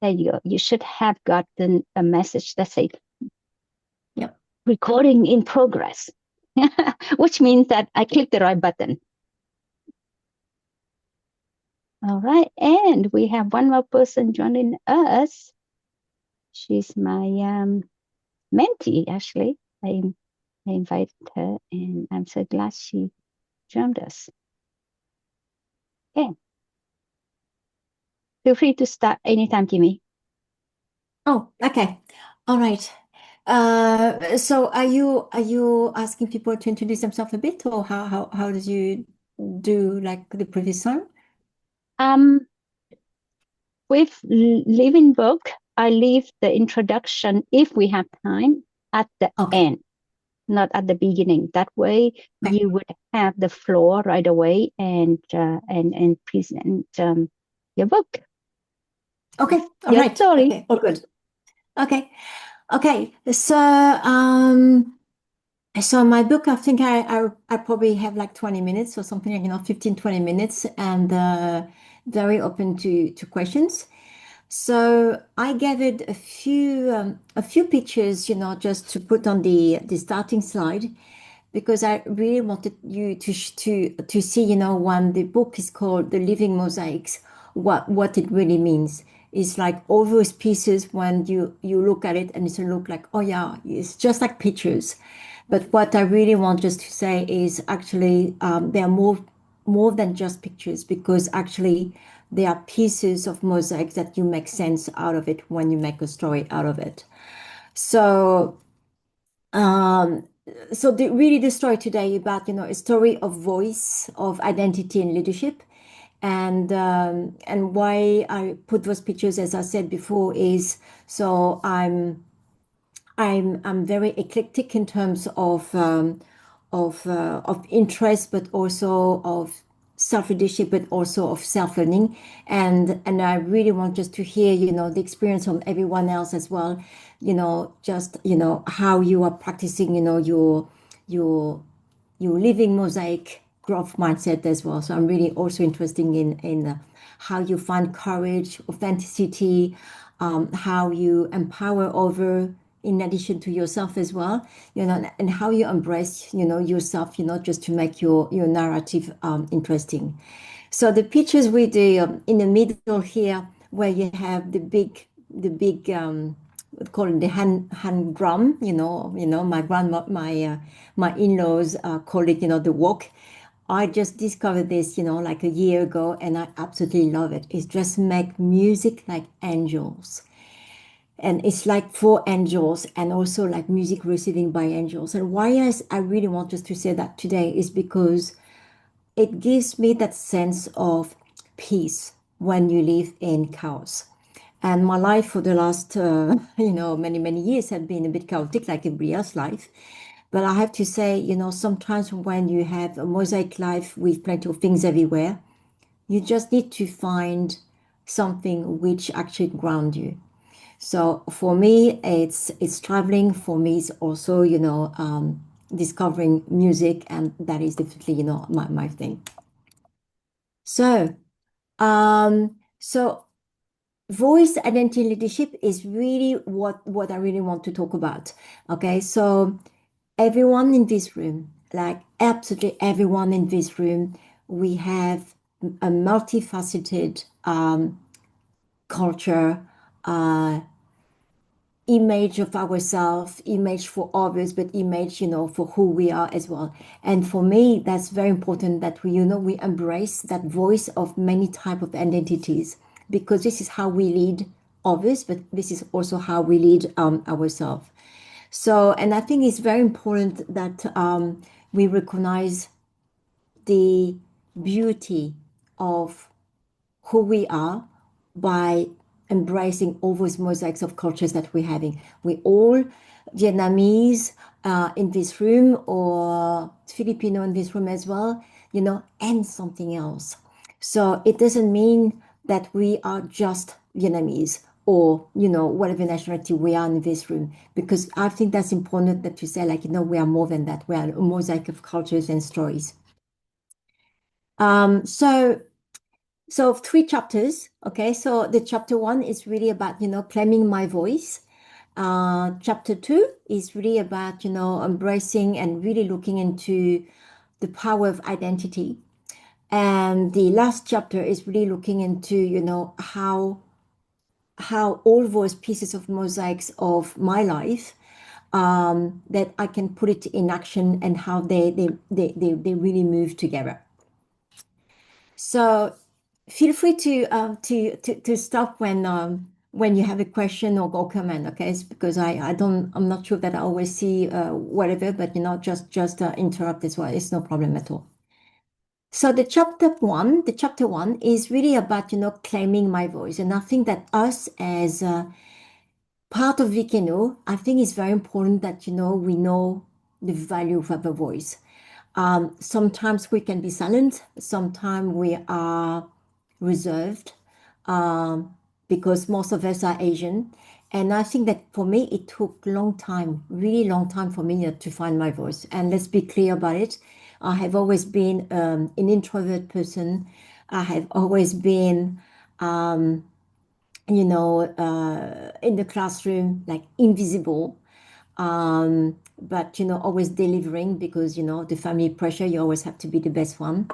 There you go. You should have gotten a message that says Yep. recording in progress, which means that I clicked the right button. All right. And we have one more person joining us. She's my mentee, actually. I invited her, and I'm so glad she joined us. Okay. Feel free to start anytime, Jimmy. Oh, okay. All right. So are you asking people to introduce themselves a bit, or how did you do like the previous one? Um, with Living Book, I leave the introduction, if we have time, at the Okay. end, not at the beginning. That way, Okay. you would have the floor right away and present your book, Okay. All your right. story. Okay. All good. Okay. Okay. So my book, I think I probably have like 20 minutes or something like, 15, 20 minutes, and very open to questions. So I gathered a few pictures, just to put on the starting slide, because I really wanted you to see, when the book is called The Living Mosaics, what it really means. It's like all those pieces when you look at it and it's a look like, oh yeah, it's just like pictures. But what I really want just to say is actually they are more than just pictures, because actually they are pieces of mosaics that you make sense out of it when you make a story out of it. So um, so really the story today about, a story of voice, of identity and leadership. And why I put those pictures, as I said before, is so I'm very eclectic in terms of interest, but also of self-leadership, but also of self-learning. And I really want just to hear, the experience from everyone else as well, just, how you are practicing, your your living mosaic growth mindset as well. So I'm really also interested in how you find courage, authenticity, how you empower over in addition to yourself as well, and how you embrace, yourself, just to make your narrative interesting. So the pictures with the in the middle here, where you have the big what call it the hand drum, my grandma, my in-laws call it, the wok. I just discovered this, like a year ago, and I absolutely love it. It just make music like angels. And it's like for angels, and also like music receiving by angels. And why I really want us to say that today is because it gives me that sense of peace when you live in chaos. And my life for the last, many, many years had been a bit chaotic, like everybody else's life. But I have to say, sometimes when you have a mosaic life with plenty of things everywhere, you just need to find something which actually ground you. So for me, it's traveling. For me, it's also, discovering music, and that is definitely, my thing. So, so voice identity leadership is really what I really want to talk about. Okay, so everyone in this room, like absolutely everyone in this room, we have a multifaceted culture, uh, image of ourselves, image for others, but image, for who we are as well. And for me, that's very important that we embrace that voice of many type of identities, because this is how we lead others, but this is also how we lead ourselves. So, and I think it's very important that we recognize the beauty of who we are by embracing all those mosaics of cultures that we're having. We all Vietnamese in this room, or Filipino in this room as well, and something else. So it doesn't mean that we are just Vietnamese, or whatever nationality we are in this room, because I think that's important that to say, like, we are more than that. We are a mosaic of cultures and stories. So So three chapters. Okay, so the chapter one is really about, claiming my voice. Chapter two is really about, embracing and really looking into the power of identity. And the last chapter is really looking into, how all those pieces of mosaics of my life, that I can put it in action, and how they really move together. So feel free to stop when you have a question or comment. Okay, it's because I'm not sure that I always see whatever, but just interrupt as well. It's no problem at all. So the chapter one is really about, claiming my voice. And I think that us as part of Vikino, I think it's very important that, we know the value of our voice. Sometimes we can be silent, sometimes we are reserved, um, because most of us are Asian. And I think that for me, it took long time, really long time for me to find my voice. And let's be clear about it. I have always been an introvert person. I have always been, um, in the classroom, like invisible, but always delivering, because the family pressure, you always have to be the best one,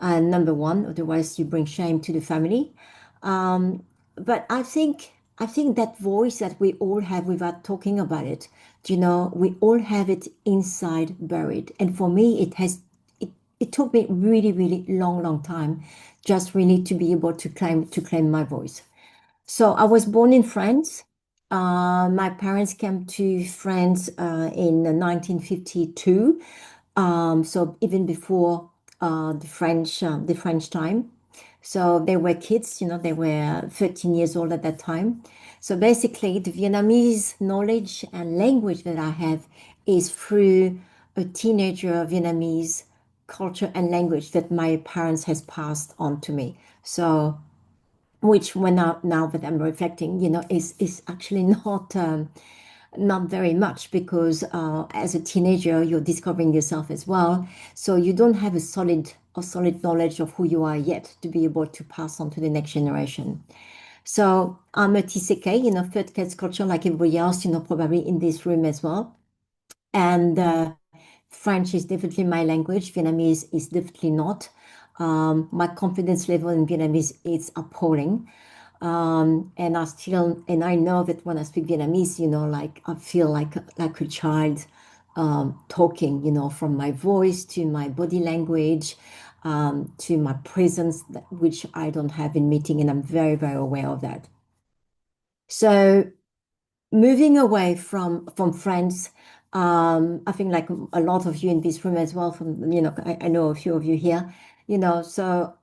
number one, otherwise you bring shame to the family. But I think that voice that we all have, without talking about it, we all have it inside, buried. And for me, it took me really, really long time, just really to be able to claim my voice. So I was born in France. My parents came to France in 1952. So even before the French time. So they were kids, they were 13 years old at that time. So basically, the Vietnamese knowledge and language that I have is through a teenager Vietnamese culture and language that my parents has passed on to me. So which, when now that I'm reflecting, is actually not very much, because as a teenager you're discovering yourself as well, so you don't have a solid knowledge of who you are yet to be able to pass on to the next generation. So I'm a TCK, third class culture, like everybody else, probably in this room as well. And French is definitely my language. Vietnamese is definitely not. My confidence level in Vietnamese is appalling. And I know that when I speak Vietnamese, like I feel like a child, talking, from my voice to my body language, to my presence, which I don't have in meeting, and I'm very, very aware of that. So moving away from France, I think, like a lot of you in this room as well, from I know a few of you here, so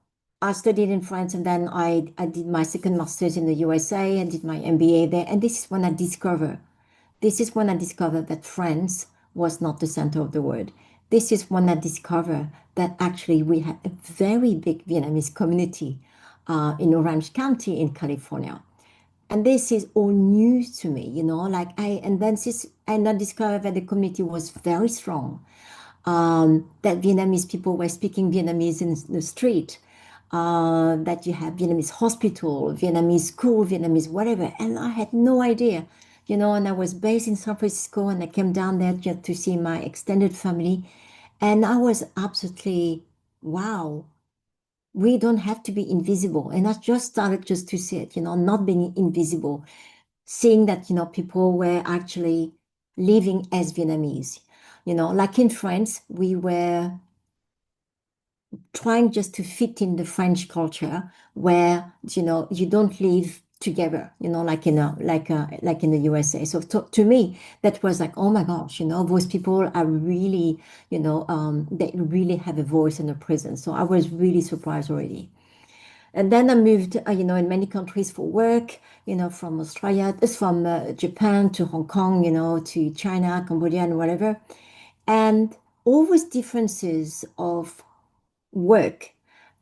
I studied in France, and then I did my second master's in the USA and did my MBA there. And this is when I discovered that France was not the center of the world. This is when I discovered that actually we have a very big Vietnamese community in Orange County in California. And this is all new to me, like and I discovered that the community was very strong, that Vietnamese people were speaking Vietnamese in the street, that you have Vietnamese hospital, Vietnamese school, Vietnamese whatever. And I had no idea, and I was based in San Francisco, and I came down there just to see my extended family. And I was absolutely, wow, we don't have to be invisible. And I just started just to see it, not being invisible, seeing that, people were actually living as Vietnamese. Like in France, we were trying just to fit in the French culture, where, you don't live together, like in the USA. So to me, that was like, oh my gosh, those people are really, they really have a voice and a presence. So I was really surprised already. And then I moved, in many countries for work, from from Japan to Hong Kong, to China, Cambodia, and whatever. And all those differences of work,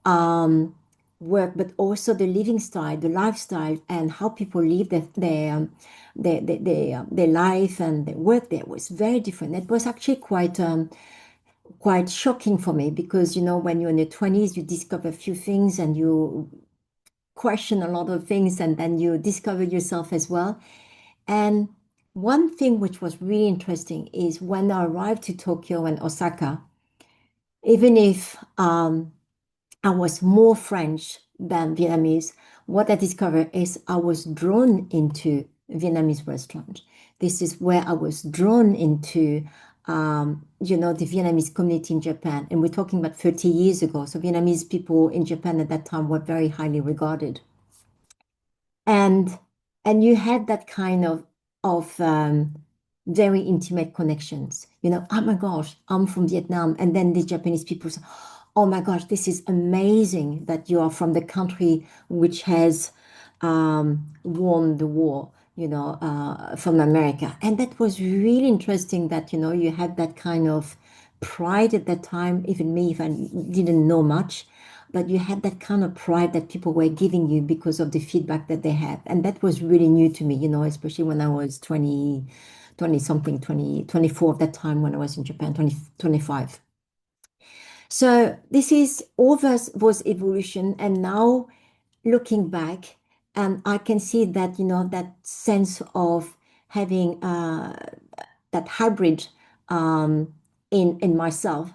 um, but also the living style, the lifestyle, and how people live their life and their work there was very different. It was actually quite shocking for me, because when you're in your 20s, you discover a few things, and question a lot of things, and then you discover yourself as well. And one thing which was really interesting is when I arrived to Tokyo and Osaka, even if I was more French than Vietnamese, what I discovered is I was drawn into Vietnamese restaurant. This is where I was drawn into, the Vietnamese community in Japan. And we're talking about 30 years ago. So Vietnamese people in Japan at that time were very highly regarded. And you had that kind of very intimate connections. Oh my gosh, I'm from Vietnam. And then the Japanese people say, oh my gosh, this is amazing that you are from the country which has won the war, from America. And that was really interesting that, you had that kind of pride at that time, even me, if I didn't know much, but you had that kind of pride that people were giving you because of the feedback that they had. And that was really new to me, especially when I was 20 something, 24 at that time when I was in Japan, 25. So this is all this was evolution. And now looking back, and I can see that, that sense of having that hybrid in myself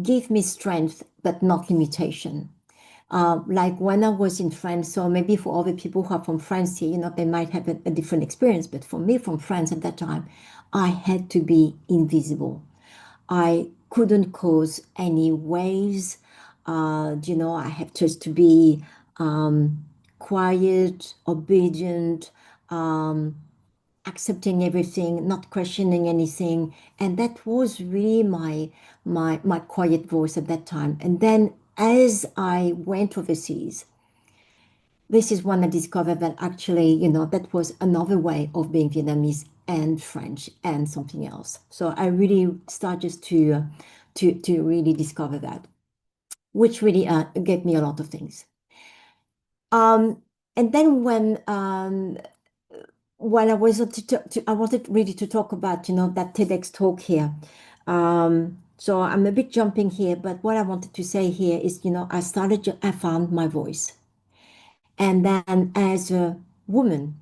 give me strength, but not limitation. Like when I was in France, so maybe for other people who are from France here, they might have a different experience. But for me, from France at that time, I had to be invisible. I couldn't cause any waves. I have just to be quiet, obedient, um, accepting everything, not questioning anything. And that was really my quiet voice at that time. And then as I went overseas, this is when I discovered that actually, that was another way of being Vietnamese and French and something else. So I really started to really discover that, which really gave me a lot of things. Um, and then when I was I wanted really to talk about, that TEDx talk here. So I'm a bit jumping here, but what I wanted to say here is, I found my voice. And then as a woman,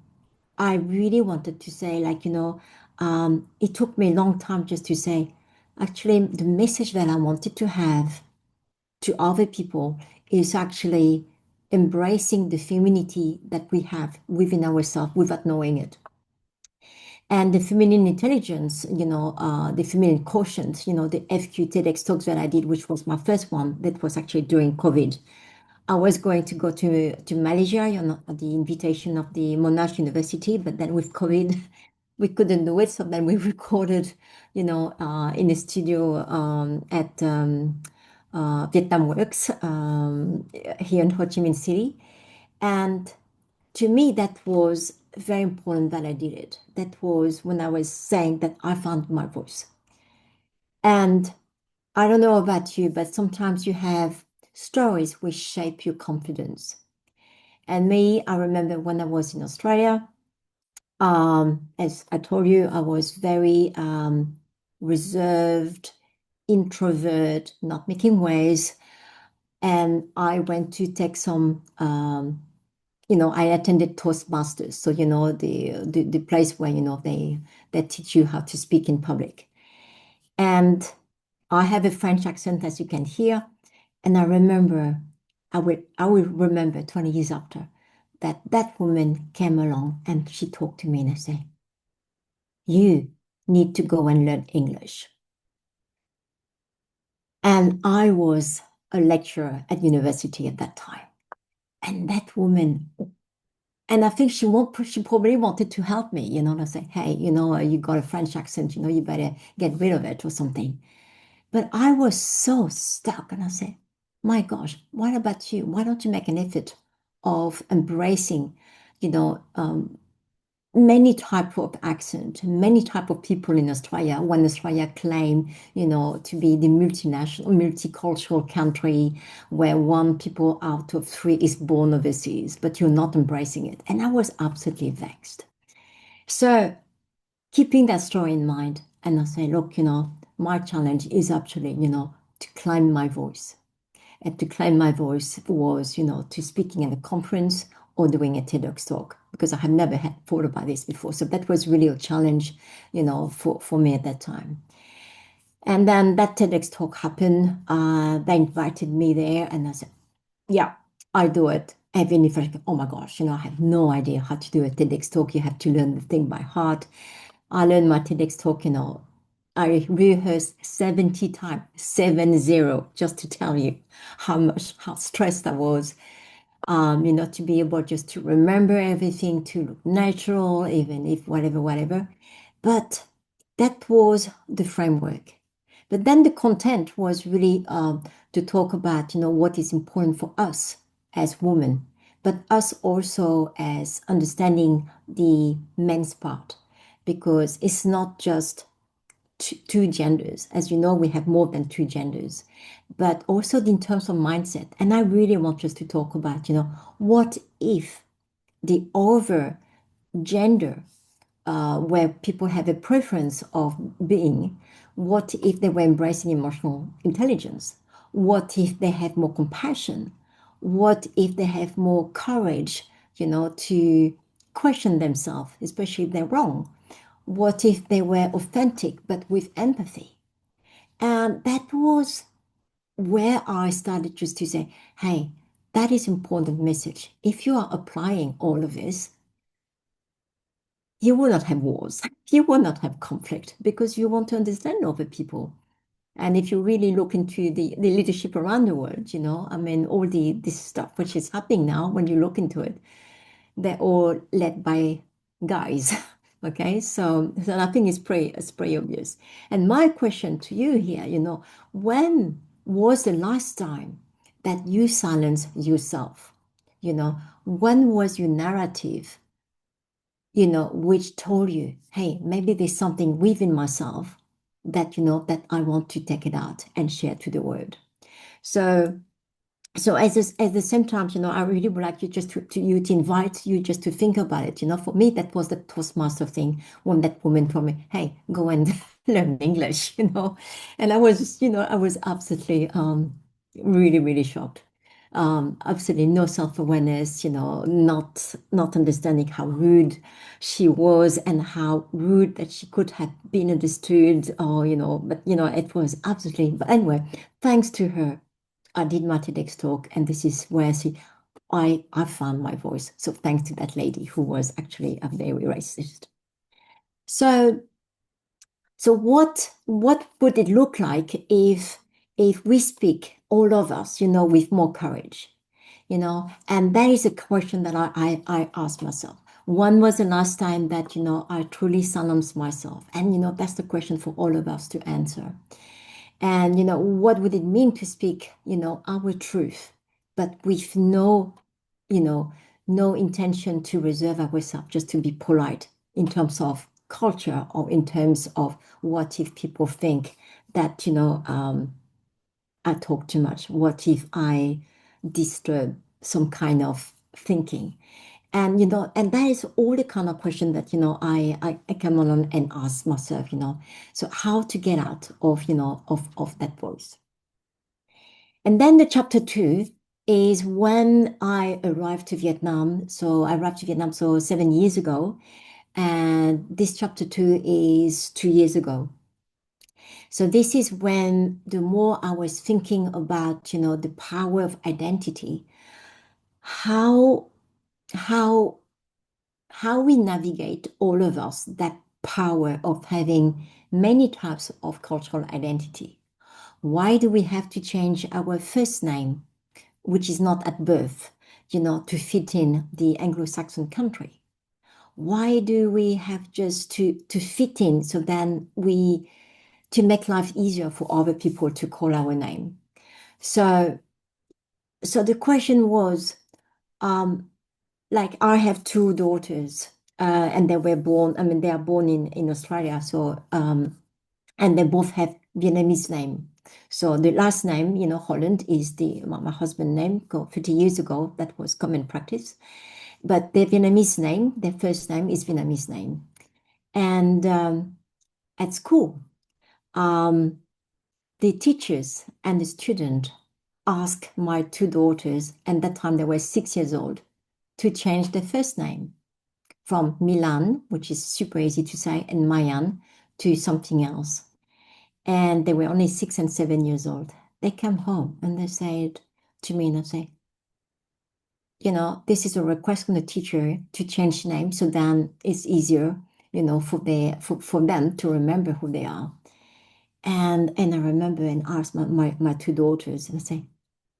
I really wanted to say, like, it took me a long time just to say, actually, the message that I wanted to have to other people is actually embracing the femininity that we have within ourselves without knowing it. And the feminine intelligence, the feminine quotient, the FQ TEDx talks that I did, which was my first one, that was actually during COVID. I was going to go to Malaysia, at the invitation of the Monash University, but then with COVID, we couldn't do it. So then we recorded, in a studio at Vietnam Works here in Ho Chi Minh City. And to me, that was very important that I did it. That was when I was saying that I found my voice. And I don't know about you, but sometimes you have stories which shape your confidence. And me, I remember when I was in Australia, as I told you, I was very reserved, introvert, not making waves. And I went to take some, I attended Toastmasters. So, the place where, they teach you how to speak in public. And I have a French accent, as you can hear. And I remember, I will remember 20 years after that woman came along and she talked to me and I said, you need to go and learn English. And I was a lecturer at university at that time. And that woman, and I think she probably wanted to help me, to say, hey, you got a French accent, you better get rid of it or something. But I was so stuck and I said, my gosh, what about you? Why don't you make an effort of embracing, you know, um, many type of accent, many type of people in Australia, when Australia claimed, to be the multinational, multicultural country where one people out of three is born overseas, but you're not embracing it. And I was absolutely vexed. So keeping that story in mind, and I say, look, my challenge is actually, to climb my voice. and to claim my voice was, to speaking at a conference or doing a TEDx talk, because I had never had thought about this before. So that was really a challenge, for me at that time. And then that TEDx talk happened. They invited me there, and I said, yeah, I do it. Even if oh my gosh, I have no idea how to do a TEDx talk. You have to learn the thing by heart. I learned my TEDx talk, I rehearsed 70 times, 70, just to tell you how stressed I was. To be able just to remember everything, to look natural, even if whatever. But that was the framework. But then the content was really to talk about, what is important for us as women, but us also as understanding the men's part, because it's not just two genders. As you know, we have more than two genders, but also in terms of mindset. And I really want us to talk about, what if the other gender, where people have a preference of being, what if they were embracing emotional intelligence? What if they have more compassion? What if they have more courage, to question themselves, especially if they're wrong? What if they were authentic but with empathy? And that was where I started just to say, hey, that is important message. If you are applying all of this, you will not have wars, you will not have conflict, because you want to understand other people. And if you really look into the leadership around the world, I mean, all this stuff which is happening now, when you look into it, they're all led by guys. Okay, so I think it's pretty obvious. And my question to you here, when was the last time that you silenced yourself? When was your narrative, which told you, hey, maybe there's something within myself that, that I want to take it out and share to the world. So at the same time, I really would like you just to invite you just to think about it. For me, that was the Toastmaster thing when that woman told me, hey, go and learn English, And I was absolutely really, really shocked. Absolutely no self-awareness, not understanding how rude she was and how rude that she could have been understood, or, but it was absolutely, but anyway, thanks to her, I did my TEDx talk, and this is where I found my voice. So thanks to that lady who was actually a very racist. So what would it look like if we speak, all of us, with more courage, And that is a question that I asked myself. When was the last time that, I truly silenced myself? And, that's the question for all of us to answer. And, what would it mean to speak, our truth, but with you know, no intention to reserve ourselves, just to be polite in terms of culture, or in terms of what if people think that, I talk too much? What if I disturb some kind of thinking? And, and that is all the kind of question that, I come on and ask myself, So how to get out of, of that voice? And then the chapter 2 is when I arrived to Vietnam. So I arrived to Vietnam 7 years ago. And this chapter 2 is 2 years ago. So this is when the more I was thinking about, the power of identity, how how how we navigate, all of us, that power of having many types of cultural identity. Why do we have to change our first name, which is not at birth, to fit in the Anglo-Saxon country? Why do we have just to fit in, so then to make life easier for other people to call our name? So the question was, like, I have two daughters, and they were born, I mean, they are born in Australia. So, and they both have Vietnamese name. So the last name, Holland, is my husband's name. 50 years ago, that was common practice. But their Vietnamese name, their first name is Vietnamese name. And at school, the teachers and the student ask my two daughters, and that time they were 6 years old, to change their first name from Milan, which is super easy to say, and Mayan to something else. And they were only 6 and 7 years old. They came home and they said to me, and they say, this is a request from the teacher to change name, so then it's easier, for them to remember who they are. And I remember and asked my two daughters, and I say,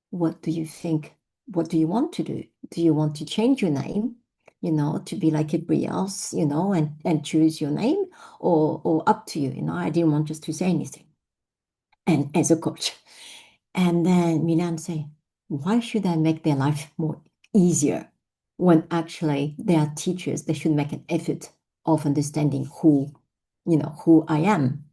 what do you think? What do you want to do? Do you want to change your name, to be like everybody else, and choose your name, or up to you? I didn't want just to say anything. And as a coach. And then Milan say, why should I make their life more easier when actually they are teachers? They should make an effort of understanding who I am.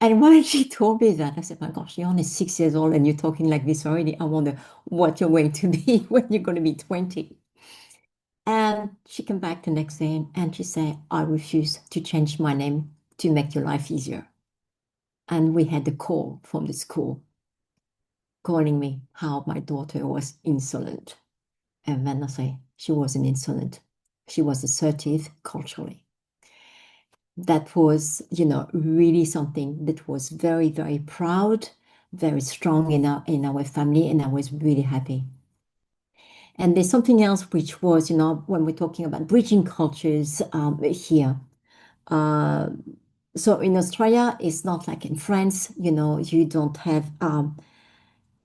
And when she told me that, I said, my gosh, you're only 6 years old and you're talking like this already. I wonder what you're going to be when you're going to be 20. And she came back the next day and she said, I refuse to change my name to make your life easier. And we had a call from the school calling me how my daughter was insolent. And then I say, she wasn't insolent. She was assertive culturally. That was, really something that was very, very proud, very strong in our family, and I was really happy. And there's something else which was, when we're talking about bridging cultures here. Uh, so in Australia, it's not like in France, you don't have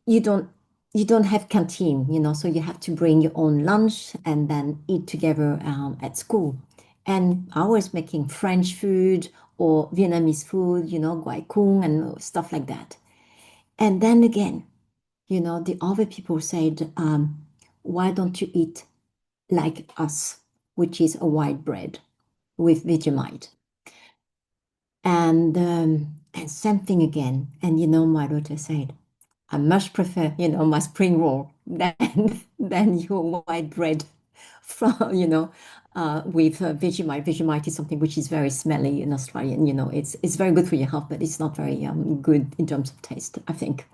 you don't you don't have canteen, so you have to bring your own lunch and then eat together at school. And I was making French food or Vietnamese food, guai kung and stuff like that. And then again, the other people said, why don't you eat like us, which is a white bread with Vegemite? And same thing again. And my daughter said, I much prefer, my spring roll than than your white bread from, with Vegemite. Vegemite is something which is very smelly in Australian. It's very good for your health, but it's not very good in terms of taste, I think.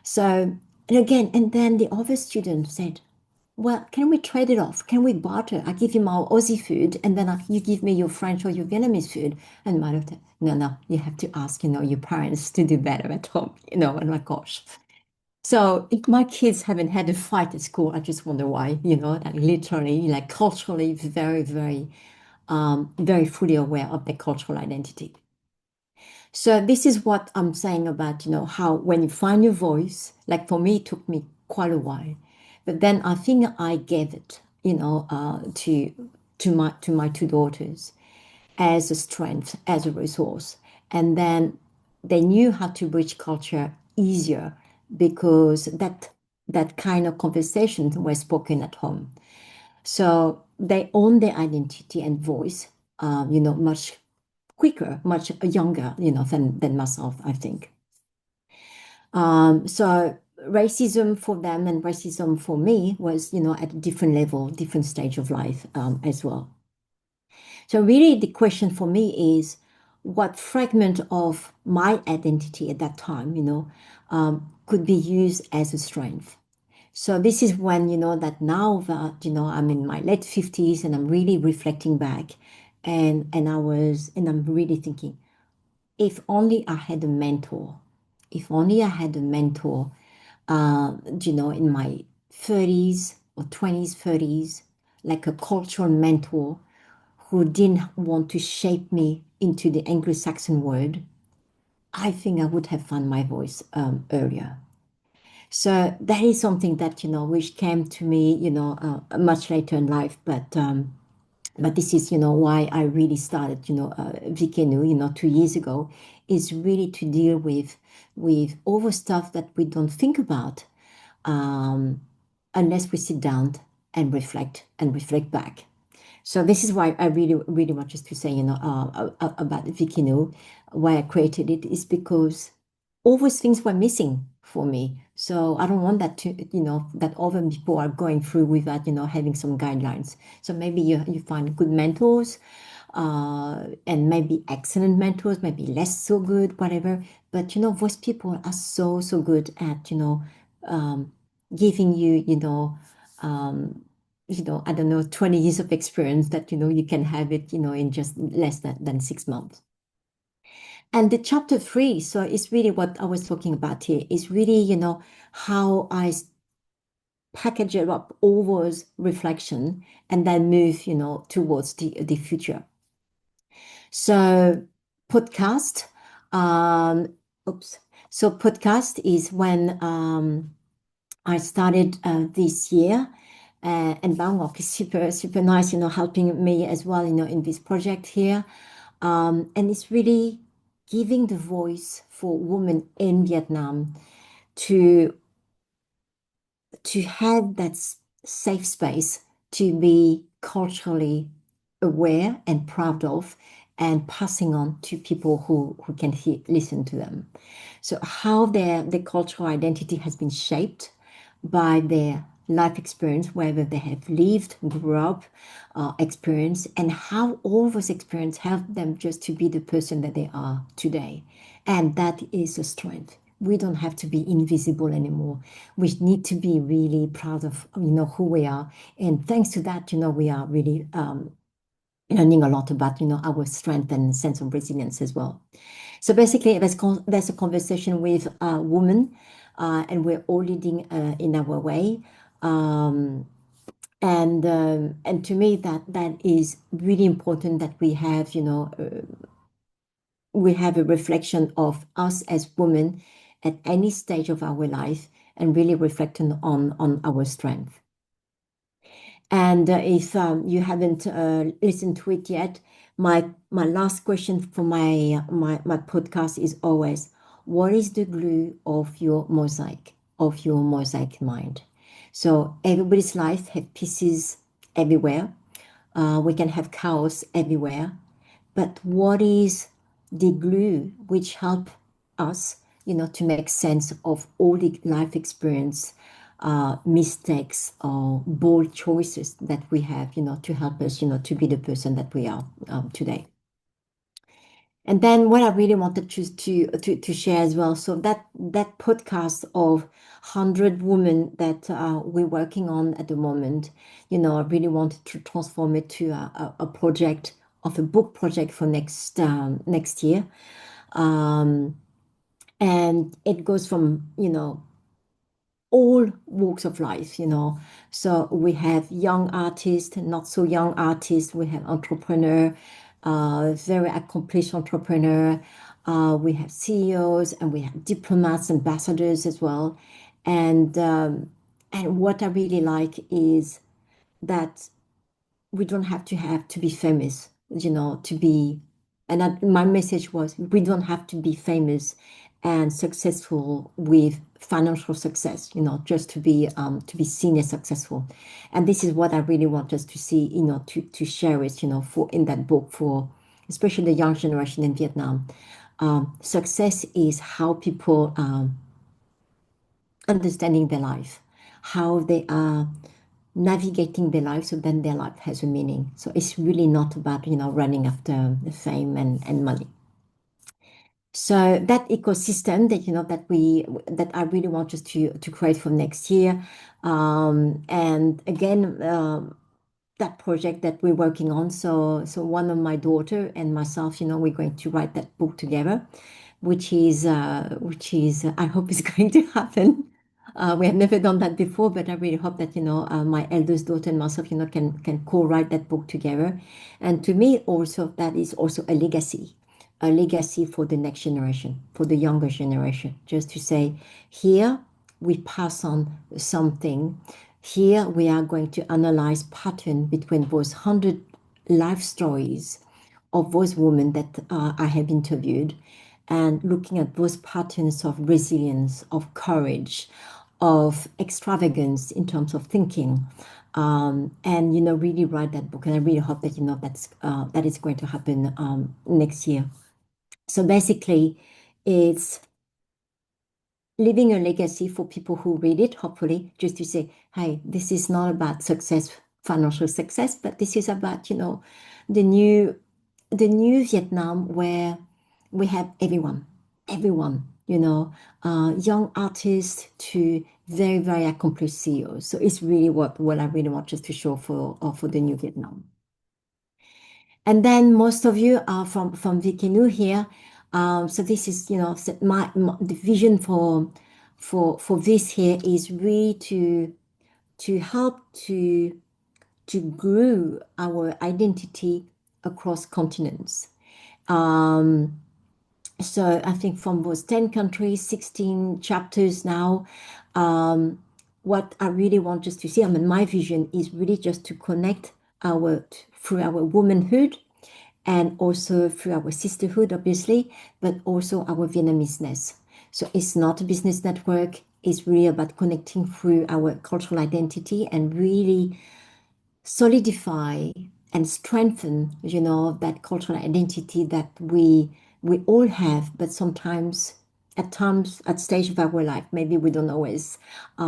So, and then the other student said, well, can we trade it off? Can we barter? I give you my Aussie food, and then you give me your French or your Vietnamese food. And my daughter, no, you have to ask, your parents to do better at home, and my gosh. So if my kids haven't had a fight at school, I just wonder why, like literally, like culturally, very, very, very fully aware of their cultural identity. So this is what I'm saying about, how when you find your voice, like for me, it took me quite a while, but then I think I gave it, to my two daughters as a strength, as a resource, and then they knew how to bridge culture easier because that kind of conversations were spoken at home. So they own their identity and voice, much quicker, much younger, than myself, I think. So racism for them and racism for me was, at a different level, different stage of life as well. So really the question for me is what fragment of my identity at that time, could be used as a strength. So this is when, that now that, I'm in my late 50s and I'm really reflecting back and I'm really thinking, if only I had a mentor, if only I had a mentor, in my 30s or 20s, 30s, like a cultural mentor who didn't want to shape me into the Anglo-Saxon world, I think I would have found my voice earlier. So that is something that, which came to me, much later in life, but this is, why I really started, Vikenu, 2 years ago, is really to deal with all the stuff that we don't think about um, unless we sit down and reflect back. So this is why I really, really want just to say, about Vikinu, why I created it is because all those things were missing for me. So I don't want that to, that other people are going through without, having some guidelines. So maybe you find good mentors, and maybe excellent mentors, maybe less so good, whatever. But those people are so, so good at, giving you, um, I don't know, 20 years of experience that, you can have it, in just less than 6 months. And the chapter 3, so it's really what I was talking about here, is really, how I package it up over reflection and then move, towards the future. So podcast, um, oops. So podcast is when I started this year, and Bangkok is super, super nice, helping me as well, in this project here. And it's really giving the voice for women in Vietnam to have that safe space to be culturally aware and proud of and passing on to people who can listen to them. So how their cultural identity has been shaped by their life experience, wherever they have lived, grew up, experience, and how all those experiences help them just to be the person that they are today. And that is a strength. We don't have to be invisible anymore. We need to be really proud of, who we are. And thanks to that, we are really learning a lot about, our strength and sense of resilience as well. So basically, there's a conversation with women, and we're all leading in our way. And to me, that is really important that we have, we have a reflection of us as women at any stage of our life and really reflecting on our strength. And if you haven't listened to it yet, my last question for my podcast is always, what is the glue of your mosaic mind? So everybody's life have pieces everywhere. We can have chaos everywhere, but what is the glue which help us, to make sense of all the life experience, mistakes or bold choices that we have, to help us, to be the person that we are today. And then what I really wanted to share as well. So that podcast of 100 women that we're working on at the moment, I really wanted to transform it to a project of a book project for next year. And it goes from, all walks of life, So we have young artists, not so young artists. We have entrepreneur, very accomplished entrepreneur. We have CEOs and we have diplomats, ambassadors as well. And what I really like is that we don't have to be famous, to be, and my message was we don't have to be famous and successful with financial success, just to be seen as successful. And this is what I really want us to see, to share it, for in that book for especially the young generation in Vietnam. Success is how people understanding their life, how they are navigating their life so then their life has a meaning. So it's really not about, running after the fame and money. So that ecosystem that, that I really want us to create for next year. And again, that project that we're working on. So one of my daughter and myself, we're going to write that book together, which is I hope is going to happen. We have never done that before, but I really hope that my eldest daughter and myself, can co-write that book together. And to me, also that is also a legacy for the next generation, for the younger generation. Just to say, here we pass on something. Here we are going to analyze pattern between those 100 life stories of those women that I have interviewed, and looking at those patterns of resilience, of courage, of extravagance in terms of thinking, and really write that book. And I really hope that that is going to happen next year. So basically, it's leaving a legacy for people who read it, hopefully, just to say, hey, this is not about success, financial success, but this is about, the new Vietnam where we have everyone you know, young artists to very, very accomplished CEOs. So it's really what I really want just to show for the new Vietnam. And then most of you are from Vikinu here. So this is, my the vision for this here is really to help to grow our identity across continents. Um, so I think from those 10 countries, 16 chapters now, um, what I really want just to see, I mean, my vision is really just to connect through our womanhood and also through our sisterhood, obviously, but also our Vietnamese-ness. So it's not a business network. It's really about connecting through our cultural identity and really solidify and strengthen, that cultural identity that we all have, but sometimes at times at stage of our life, maybe we don't always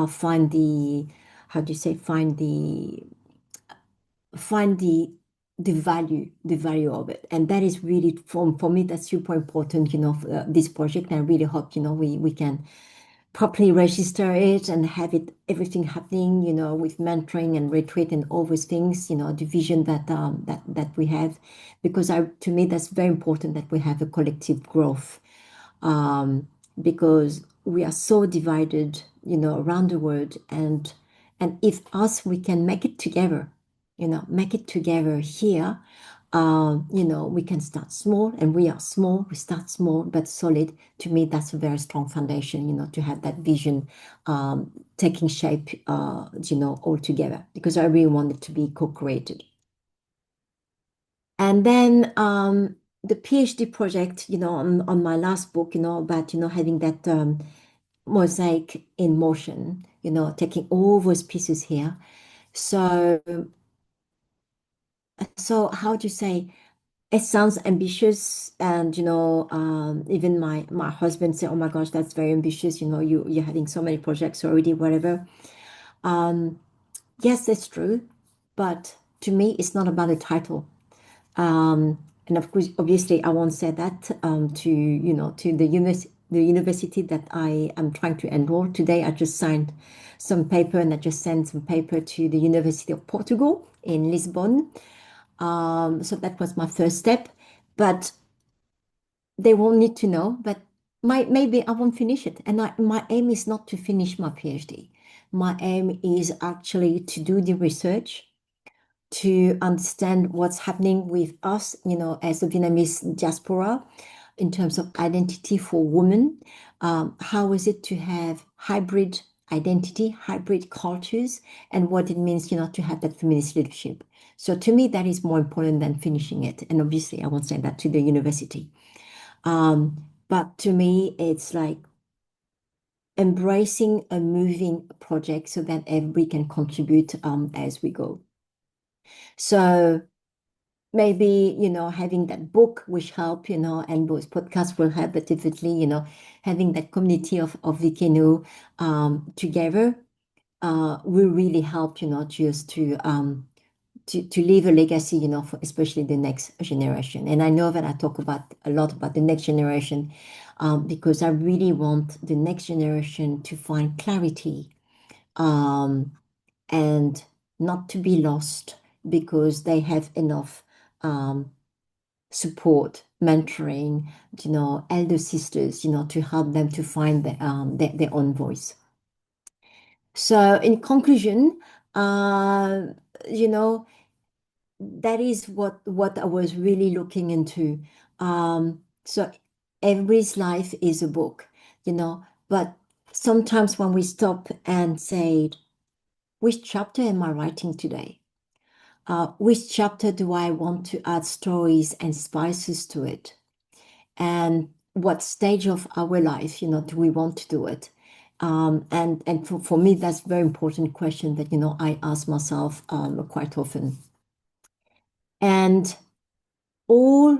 find the, how do you say, find the value of it. And that is really for me, that's super important, for this project. And I really hope, we can properly register it and have it everything happening, with mentoring and retreat and all those things, the vision that we have, because to me that's very important that we have a collective growth, um, because we are so divided, around the world, and if us we can make it together, make it together here. We can start small, and we are small. We start small but solid. To me, that's a very strong foundation, to have that vision taking shape, all together, because I really want it to be co-created. And then the PhD project, on my last book, about, having that mosaic in motion, taking all those pieces here. So, how do you say? It sounds ambitious, and even my husband said, "Oh my gosh, that's very ambitious. You're having so many projects already, whatever." Um, yes, that's true, but to me, it's not about a title. And of course, obviously, I won't say that to the university that I am trying to enroll. Today, I just signed some paper, and I just sent some paper to the University of Portugal in Lisbon. So that was my first step, but they won't need to know. But maybe I won't finish it. And my aim is not to finish my PhD. My aim is actually to do the research, to understand what's happening with us, as a Vietnamese diaspora in terms of identity for women. How is it to have hybrid identity, hybrid cultures, and what it means, to have that feminist leadership. So to me, that is more important than finishing it. And obviously, I won't say that to the university. But to me, it's like embracing a moving project so that everybody can contribute as we go. So maybe, having that book which help, and those podcasts will help, but definitely, having that community of Vikinu together will really help, just to leave a legacy, for especially the next generation. And I know that I talk a lot about the next generation, because I really want the next generation to find clarity, um, and not to be lost, because they have enough um, support, mentoring, elder sisters, to help them to find their own voice. So in conclusion, uh, you know, that is what I was really looking into. So everybody's life is a book, but sometimes when we stop and say, which chapter am I writing today? Which chapter do I want to add stories and spices to it? And what stage of our life, do we want to do it? And for me, that's a very important question that, I ask myself quite often. And all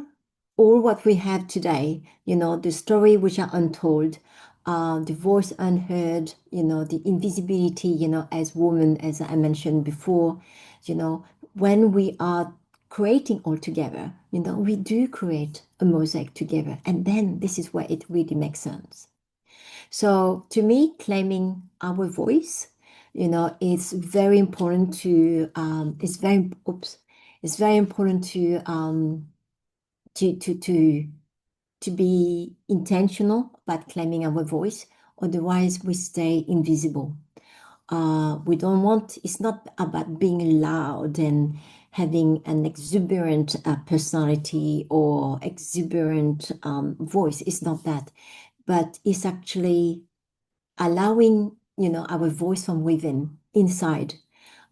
all what we have today, the story which are untold, the voice unheard, the invisibility, as women, as I mentioned before, when we are creating all together, we do create a mosaic together. And then this is where it really makes sense. So to me, claiming our voice, it's very important to it's very important to to to to be intentional about claiming our voice. Otherwise, we stay invisible. We don't want, it's not about being loud and having an exuberant personality or exuberant voice. It's not that, but it's actually allowing, our voice from within, inside,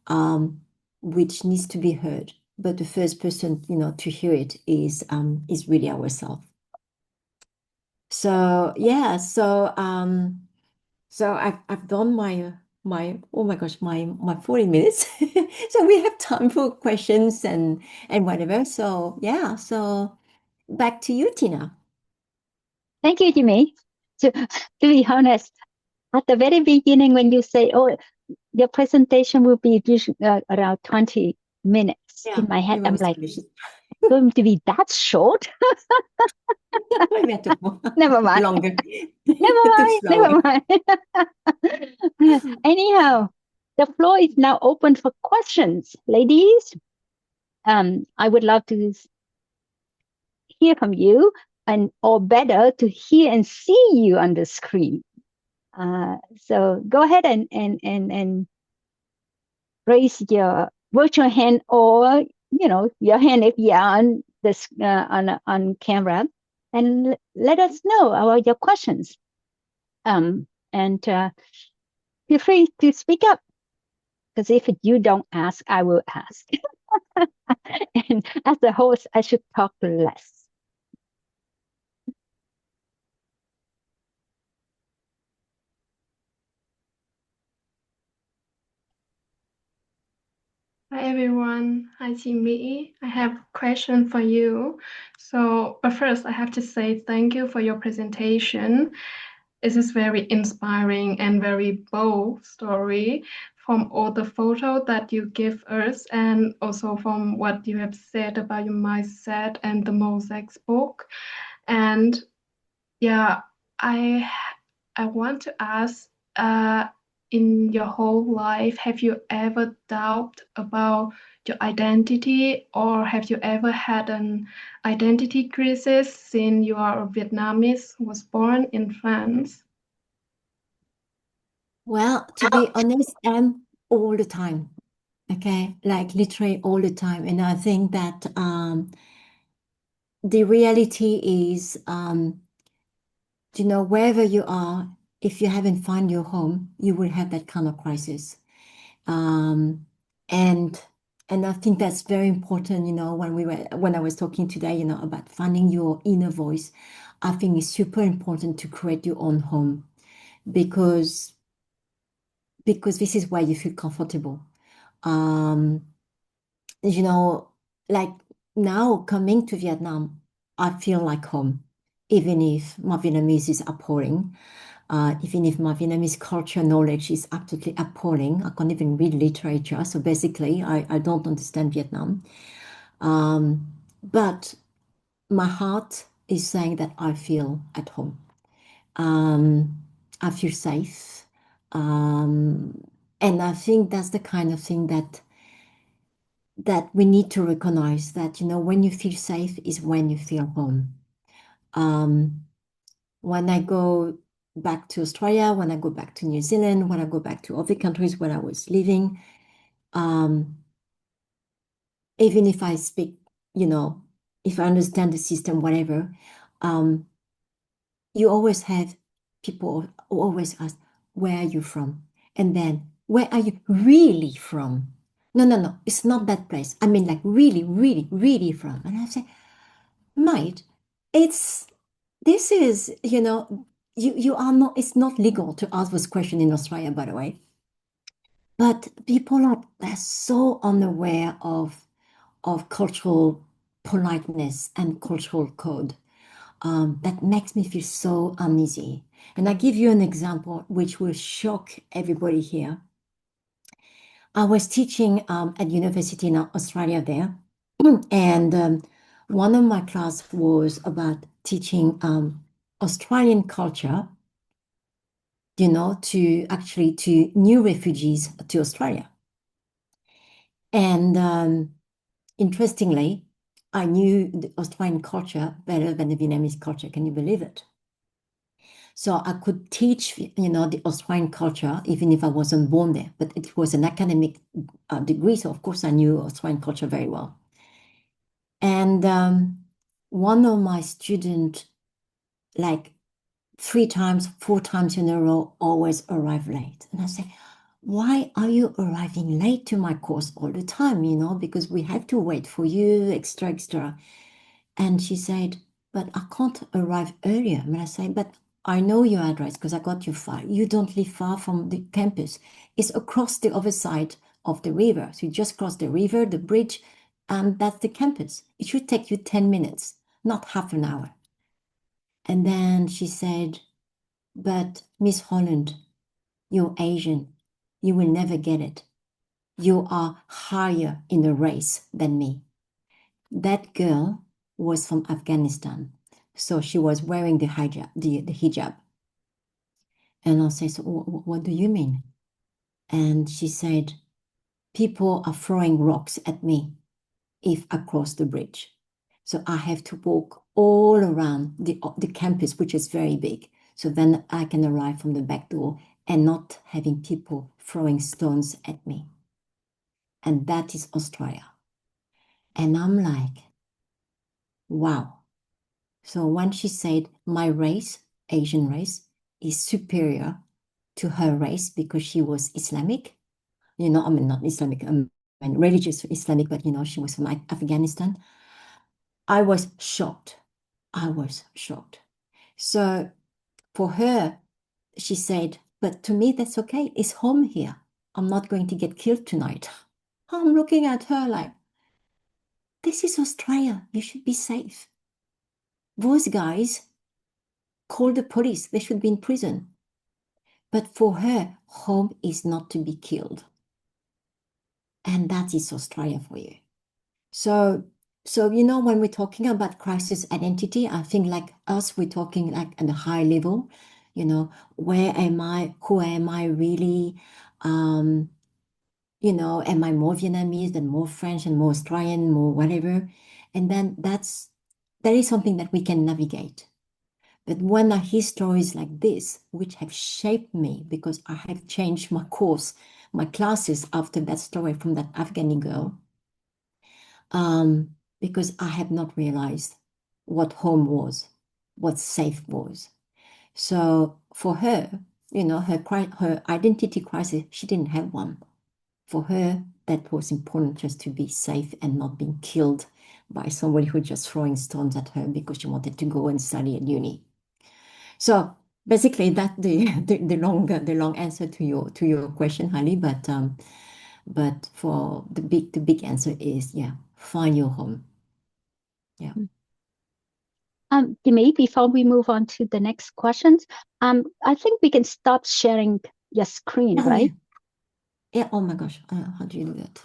um, which needs to be heard. But the first person, to hear it is really ourselves. So yeah, so I've done my oh my gosh, my 40 minutes. So we have time for questions and whatever. So yeah, so back to you, Tina. Thank you, Jimmy. To be honest, at the very beginning, when you say, "Oh, your presentation will be around 20 minutes," Yeah, in my head, you I'm always like, finish. going to be that short? Maybe I took more, Never mind. longer. Never Too mind. slowly. Never mind. Anyhow, the floor is now open for questions, ladies. I would love to hear from you, and or better, to hear and see you on the screen. So go ahead and raise your virtual hand, or your hand if you're on this on camera, and let us know about your questions. And feel free to speak up, because if you don't ask, I will ask. And as the host, I should talk less. Hi everyone, hi Jimmy. I have a question for you. But first I have to say thank you for your presentation. This is very inspiring and very bold story from all the photos that you give us, and also from what you have said about your mindset and the Mosaic book. And yeah, I I want to ask, in your whole life, have you ever doubt about your identity, or have you ever had an identity crisis since you are a Vietnamese who was born in France? Well, to be honest, all the time. Okay, like literally all the time. And I think that the reality is, wherever you are, if you haven't found your home, you will have that kind of crisis. Um, and and I think that's very important, when I was talking today, about finding your inner voice. I think it's super important to create your own home because this is where you feel comfortable. Um, you know, like now coming to Vietnam, I feel like home, even if my Vietnamese is appalling, even if my Vietnamese culture knowledge is absolutely appalling. I can't even read literature. So basically, I don't understand Vietnam. But my heart is saying that I feel at home. Um, I feel safe. Um, and I think that's the kind of thing that we need to recognize, that when you feel safe is when you feel home. um, when I go back to Australia, when I go back to New Zealand, when I go back to other countries where I was living, um, even if I speak, if I understand the system, whatever, um, you always have people who always ask, where are you from? And then, where are you really from? No, no, no, it's not that place. I mean, like really, really, really from. And I say, mate, it's this is, you are not, it's not legal to ask this question in Australia, by the way. But people are so unaware of cultural politeness and cultural code, that makes me feel so uneasy. And I give you an example which will shock everybody here. I was teaching at university in Australia there, and one of my class was about teaching Australian culture you know, to new refugees to Australia. And interestingly, I knew the Australian culture better than the Vietnamese culture. Can you believe it? So I could teach, you know, the Australian culture, even if I wasn't born there. But it was an academic degree, so of course I knew Australian culture very well. And one of my students, like 3 times, 4 times in a row, always arrive late. And I say, why are you arriving late to my course all the time? You know, because we have to wait for you, extra. And she said, but I can't arrive earlier. And I say, but I know your address because I got your file. You don't live far from the campus. It's across the other side of the river. So you just cross the river, the bridge, and that's the campus. It should take you 10 minutes, not half an hour. And then she said, but Miss Holland, you're Asian. You will never get it. You are higher in the race than me. That girl was from Afghanistan. So she was wearing the hijab, the hijab. And I said, so what do you mean? And she said, people are throwing rocks at me if I cross the bridge. So I have to walk all around the campus, which is very big. So then I can arrive from the back door and not having people throwing stones at me. And that is Australia. And I'm like, wow. So when she said my race, Asian race, is superior to her race because she was Islamic, you know, I mean, not Islamic, I mean, religious Islamic, but, you know, she was from Afghanistan. I was shocked. I was shocked. So for her, she said, but to me, that's okay. It's home here. I'm not going to get killed tonight. I'm looking at her like, this is Australia. You should be safe. Those guys call the police. They should be in prison. But for her, home is not to be killed. And that is Australia for you. So, you know, when we're talking about crisis identity, I think like us, we're talking like at a high level, you know, where am I? Who am I really? You know, am I more Vietnamese than more French and more Australian, more whatever? And then that is something that we can navigate. But when I hear stories like this, which have shaped me because I have changed my course, my classes after that story from that Afghani girl, because I have not realized what home was, what safe was. So for her, you know, her identity crisis, she didn't have one. For her, that was important, just to be safe and not being killed by somebody who just throwing stones at her because she wanted to go and study at uni. So basically, that's the long answer to your question, Hali. But for the big answer is, yeah, find your home. Yeah. Jimmy, before we move on to the next questions, I think we can stop sharing your screen, right? Yeah. Oh my gosh. How do you do that?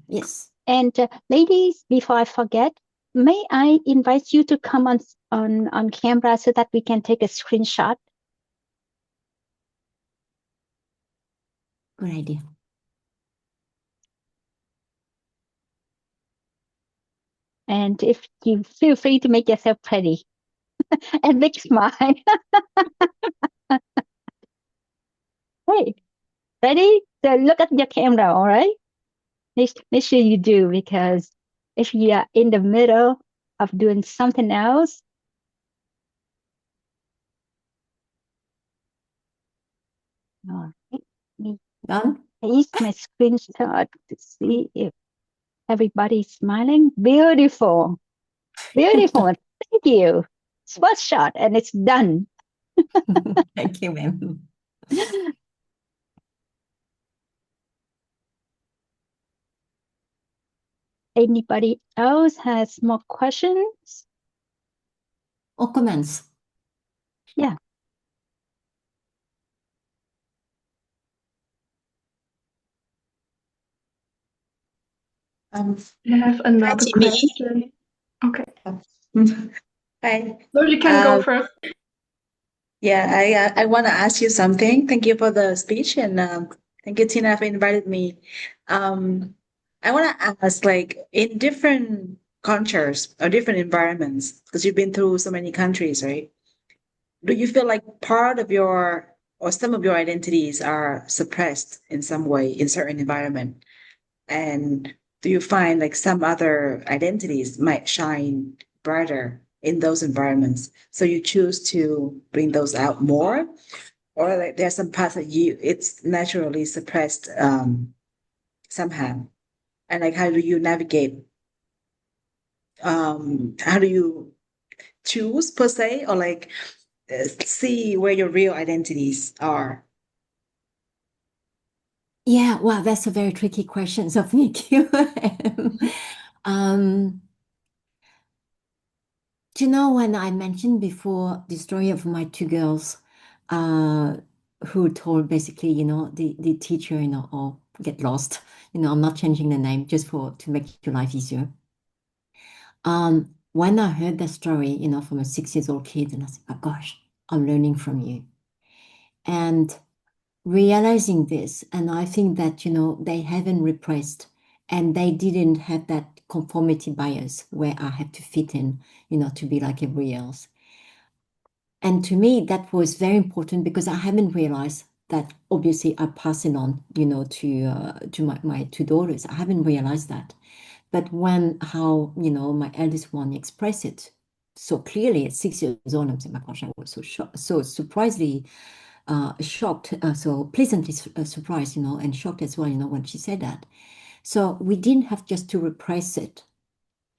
Yes. And ladies, before I forget, may I invite you to come on camera so that we can take a screenshot? Good idea. And if you feel free to make yourself pretty and big smile. Hey, ready? So look at your camera, all right? Make sure you do, because if you are in the middle of doing something else, all right, Done? use my screenshot to see if everybody's smiling. Beautiful. Beautiful. Thank you. It's first shot and it's done. Thank you, ma'am. Anybody else has more questions? Or comments? Yeah. I have another question. Okay. Hi. So you can go first. Yeah, I want to ask you something. Thank you for the speech, and thank you, Tina, for inviting me. Um, I want to ask, like, in different cultures or different environments, because you've been through so many countries, right? Do you feel like part of your or some of your identities are suppressed in some way in certain environment? And do you find like some other identities might shine brighter in those environments? So you choose to bring those out more, or like there's some parts that it's naturally suppressed somehow. And like how do you navigate? How do you choose per se, or like see where your real identities are? Yeah, wow, that's a very tricky question. So thank you. Um, do you know when I mentioned before the story of my two girls, uh, who told basically, the teacher, or get lost, I'm not changing the name just to make your life easier. When I heard that story, from a 6 years old kid, and I said, oh gosh, I'm learning from you. And realizing this, and I think that, they haven't repressed and they didn't have that conformity bias where I had to fit in, to be like everybody else. And to me, that was very important because I haven't realized that obviously I pass it on, to my two daughters. I haven't realized that. But when how, my eldest one expressed it so clearly at 6 years old, I'm saying, my gosh, I was so shocked, so surprisingly shocked, so pleasantly surprised, and shocked as well, when she said that. So we didn't have just to repress it,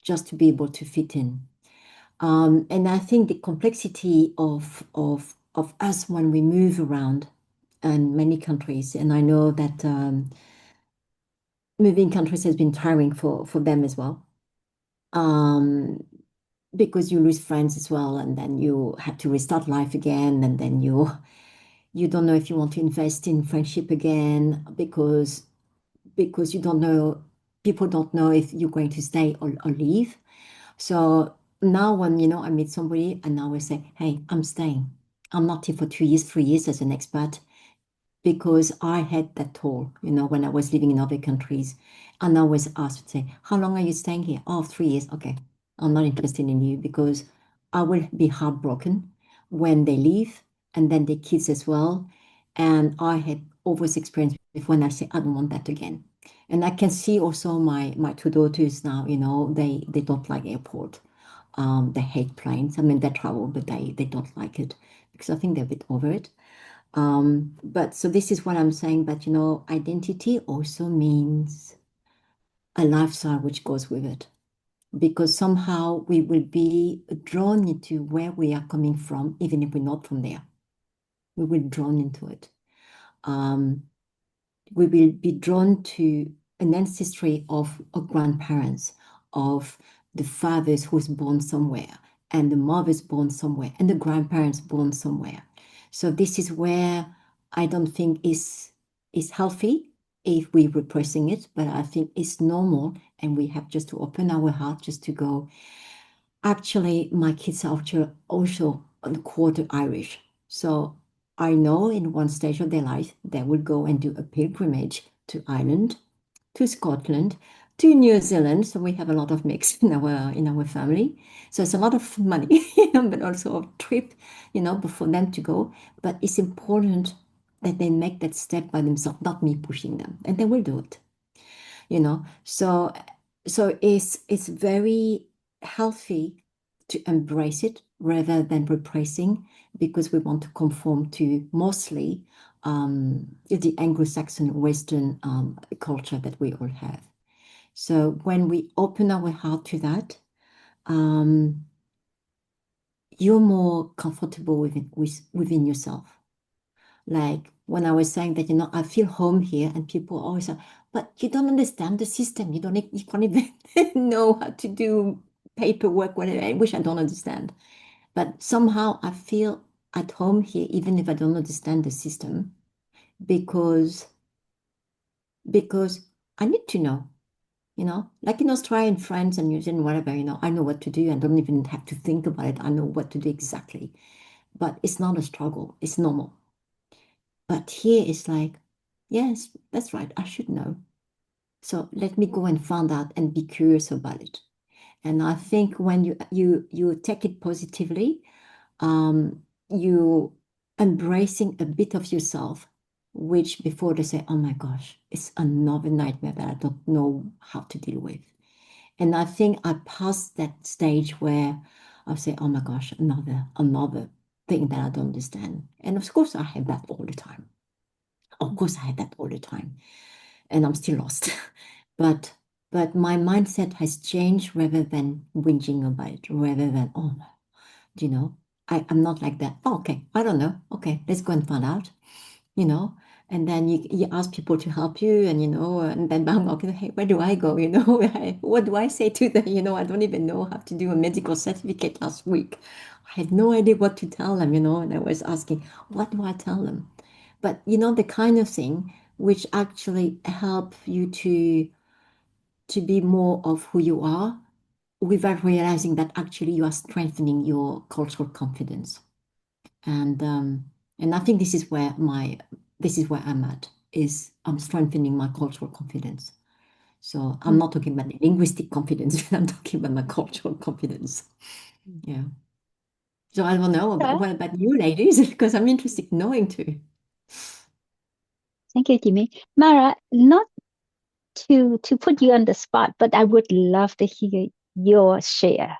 just to be able to fit in. And I think the complexity of us when we move around in many countries, and I know that moving countries has been tiring for them as well. Because you lose friends as well, and then you have to restart life again, and then you don't know if you want to invest in friendship again because you don't know, people don't know if you're going to stay or leave. So now when I meet somebody and I will say, hey, I'm staying. I'm not here for 2 years, 3 years as an expat because I had that toll, when I was living in other countries. And I was asked to say, how long are you staying here? Oh, 3 years. Okay. I'm not interested in you because I will be heartbroken when they leave and then their kids as well. And I had always experienced when I say, I don't want that again. And I can see also my two daughters now, they don't like airport. They hate planes. I mean, they travel, but they don't like it because I think they're a bit over it. But so this is what I'm saying, but identity also means a lifestyle which goes with it. Because somehow we will be drawn into where we are coming from, even if we're not from there. We will be drawn into it. We will be drawn to an ancestry of our grandparents, of the fathers who's born somewhere, and the mothers born somewhere, and the grandparents born somewhere. So this is where I don't think is healthy if we're repressing it, but I think it's normal, and we have just to open our heart just to go. Actually, my kids are also a quarter Irish, so I know in one stage of their life they will go and do a pilgrimage to Ireland, to Scotland, to New Zealand. So we have a lot of mix in our family. So it's a lot of money, but also a trip, for them to go. But it's important that they make that step by themselves, not me pushing them, and they will do it. So it's very healthy to embrace it rather than repressing because we want to conform to mostly the Anglo-Saxon Western culture that we all have. So when we open our heart to that, you're more comfortable within yourself. Like when I was saying that, I feel home here, and people always say, but you don't understand the system. You can't even know how to do paperwork, whatever, which I don't understand. But somehow I feel at home here, even if I don't understand the system, because because I need to know, like in Australia and France and New Zealand, whatever, I know what to do. I don't even have to think about it. I know what to do exactly. but it's not a struggle. It's normal. But here it's like, yes, that's right. I should know. So let me go and find out and be curious about it. And I think when you take it positively, you embracing a bit of yourself, which before they say, oh my gosh, it's another nightmare that I don't know how to deal with. And I think I passed that stage where I say, oh my gosh, another thing that I don't understand. And of course I have that all the time. Of course I had that all the time. And I'm still lost. but my mindset has changed rather than whinging about it, rather than, oh, you know, I'm not like that. Oh, okay, I don't know. Okay, let's go and find out, you know. And then you ask people to help you, and and then bang, okay, hey, where do I go? What do I say to them? I don't even know how to do a medical certificate last week. I had no idea what to tell them, and I was asking, what do I tell them? But the kind of thing which actually help you to be more of who you are without realizing that actually you are strengthening your cultural confidence. And I think this is where I'm at, is I'm strengthening my cultural confidence. So I'm not talking about the linguistic confidence, I'm talking about my cultural confidence. Yeah. So I don't know, what about you ladies? Because I'm interested in knowing too. Thank you, Jimmy. Mara, not to put you on the spot, but I would love to hear your share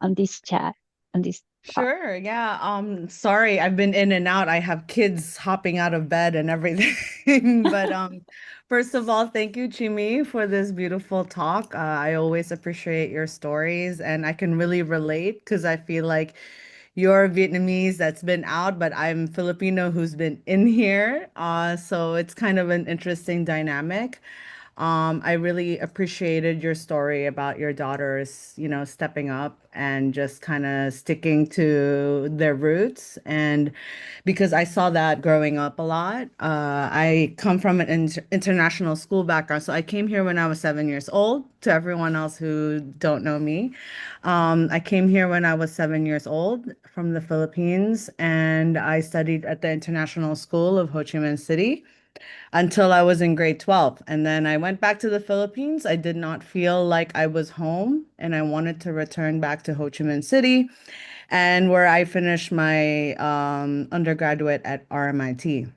on this chat, on this talk. Sure, yeah. Sorry, I've been in and out. I have kids hopping out of bed and everything. But first of all, thank you, Chimi, for this beautiful talk. I always appreciate your stories, and I can really relate because I feel like you're Vietnamese that's been out, but I'm Filipino who's been in here. So it's kind of an interesting dynamic. I really appreciated your story about your daughters, stepping up and just kind of sticking to their roots. And because I saw that growing up a lot, I come from an international school background. So I came here when I was 7 years old. To everyone else who don't know me, I came here when I was 7 years old from the Philippines, and I studied at the International School of Ho Chi Minh City until I was in grade 12. And then I went back to the Philippines. I did not feel like I was home, and I wanted to return back to Ho Chi Minh City, and where I finished my undergraduate at RMIT.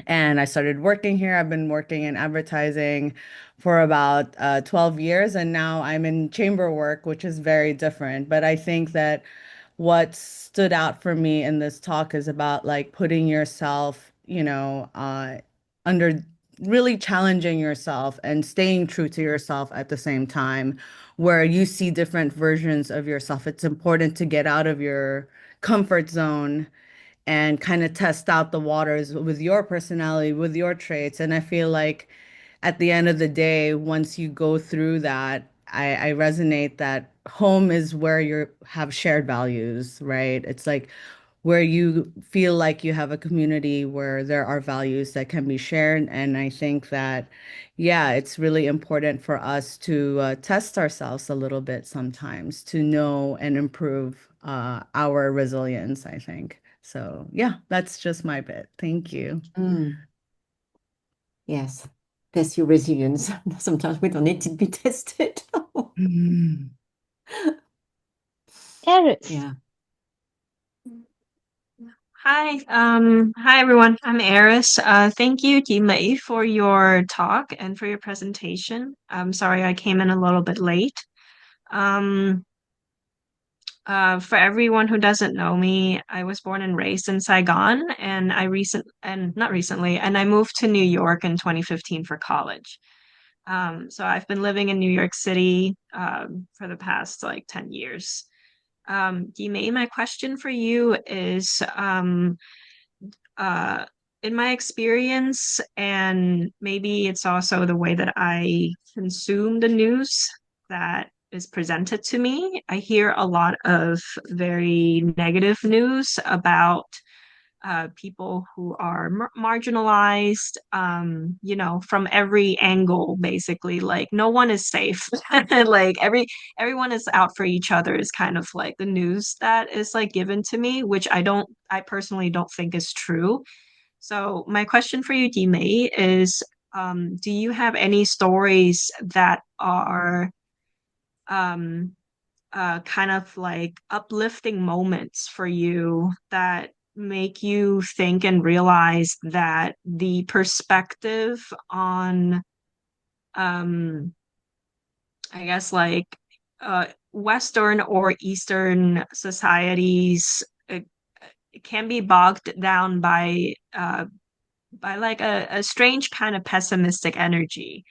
And I started working here. I've been working in advertising for about 12 years, and now I'm in chamber work, which is very different. But I think that what stood out for me in this talk is about like putting yourself, under really challenging yourself and staying true to yourself at the same time, where you see different versions of yourself. It's important to get out of your comfort zone and kind of test out the waters with your personality, with your traits. And I feel like at the end of the day, once you go through that, I resonate that home is where you have shared values, right? It's like where you feel like you have a community where there are values that can be shared. And I think that, yeah, it's really important for us to test ourselves a little bit sometimes to know and improve our resilience, I think. So, yeah, that's just my bit. Thank you. Yes, test your resilience. Sometimes we don't need to be tested. Eris. Yeah. Hi everyone. I'm Eris. Thank you, Ji Mei, for your talk and for your presentation. I'm sorry I came in a little bit late. Um, for everyone who doesn't know me, I was born and raised in Saigon, and I moved to New York in 2015 for college. So I've been living in New York City for the past like 10 years. Ji Mei, my question for you is uh, in my experience, and maybe it's also the way that I consume the news that is presented to me, I hear a lot of very negative news about people who are marginalized, from every angle, basically. Like no one is safe. Like everyone is out for each other is kind of like the news that is like given to me, which I personally don't think is true. So my question for you, May, is do you have any stories that are um, kind of like uplifting moments for you that make you think and realize that the perspective on, um, I guess, like Western or Eastern societies it can be bogged down by like a strange kind of pessimistic energy.